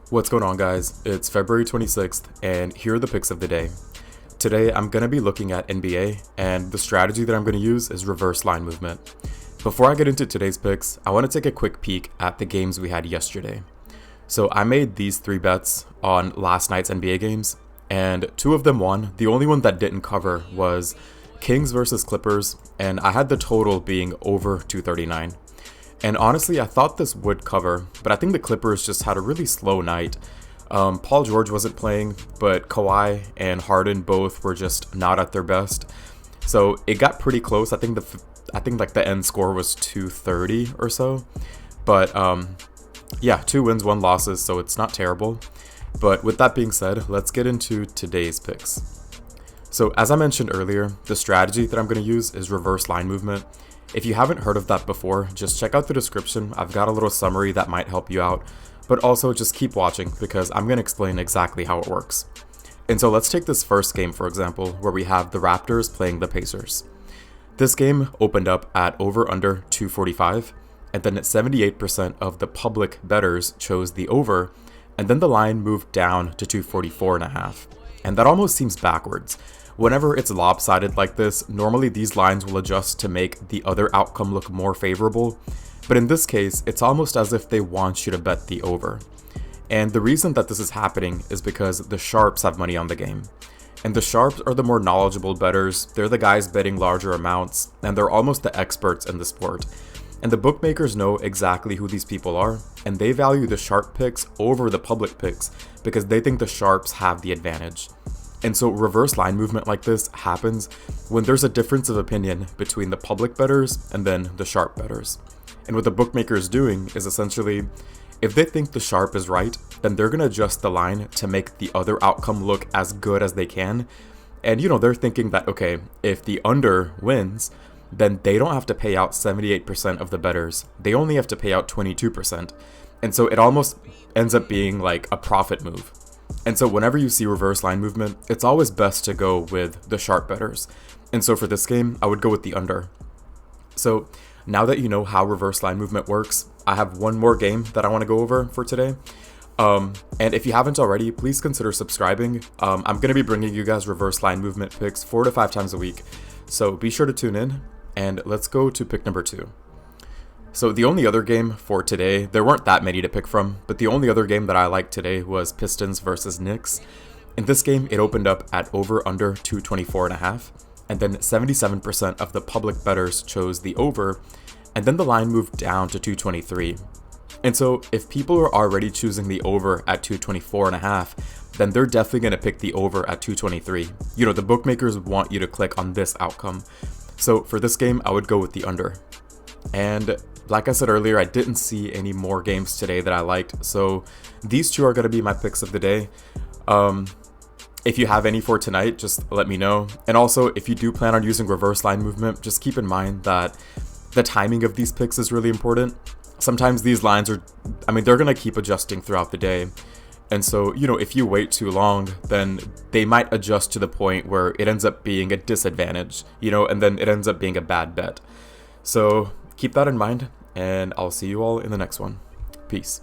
What's going on, guys? It's February 26th, and here are the picks of the day. Today, I'm going to be looking at NBA, and the strategy that I'm going to use is reverse line movement. Before I get into today's picks, I want to take a quick peek at the games we had yesterday. So I made these 3 bets on last night's NBA games, and 2 of them won. The only one that didn't cover was Kings versus Clippers, and I had the total being over 239. And honestly, I thought this would cover, but I think the Clippers just had a really slow night. Paul George wasn't playing, but Kawhi and Harden both were just not at their best. So it got pretty close. I think the end score was 230 or so. But yeah, 2 wins, 1 losses, so it's not terrible. But with that being said, let's get into today's picks. So as I mentioned earlier, the strategy that I'm going to use is reverse line movement. If you haven't heard of that before, just check out the description. I've got a little summary that might help you out, but also just keep watching because I'm going to explain exactly how it works. And so let's take this first game, for example, where we have the Raptors playing the Pacers. This game opened up at over under 245, and then 78% of the public bettors chose the over, and then the line moved down to 244.5. And that almost seems backwards. Whenever it's lopsided like this, normally these lines will adjust to make the other outcome look more favorable, but in this case, it's almost as if they want you to bet the over. And the reason that this is happening is because the sharps have money on the game. And the sharps are the more knowledgeable bettors, they're the guys betting larger amounts, and they're almost the experts in the sport. And the bookmakers know exactly who these people are, and they value the sharp picks over the public picks because they think the sharps have the advantage. And so reverse line movement like this happens when there's a difference of opinion between the public bettors and then the sharp bettors. And what the bookmaker is doing is essentially, if they think the sharp is right, then they're going to adjust the line to make the other outcome look as good as they can. And they're thinking that, okay, if the under wins, then they don't have to pay out 78% of the bettors. They only have to pay out 22%. And so it almost ends up being like a profit move. And so whenever you see reverse line movement, it's always best to go with the sharp bettors. And so for this game, I would go with the under. So now that you know how reverse line movement works, I have one more game that I want to go over for today. And if you haven't already, please consider subscribing. I'm going to be bringing you guys reverse line movement picks 4 to 5 times a week. So be sure to tune in, and let's go to pick number 2. So the only other game for today, there weren't that many to pick from, but the only other game that I liked today was Pistons versus Knicks. In this game, it opened up at over under 224.5, and then 77% of the public bettors chose the over, and then the line moved down to 223. And so if people are already choosing the over at 224.5, then they're definitely going to pick the over at 223. The bookmakers want you to click on this outcome. So for this game, I would go with the under. And like I said earlier, I didn't see any more games today that I liked, so these 2 are going to be my picks of the day. If you have any for tonight, just let me know. And also, if you do plan on using reverse line movement, just keep in mind that the timing of these picks is really important. Sometimes these lines they're going to keep adjusting throughout the day. And so, if you wait too long, then they might adjust to the point where it ends up being a disadvantage, and then it ends up being a bad bet. So keep that in mind, and I'll see you all in the next one. Peace.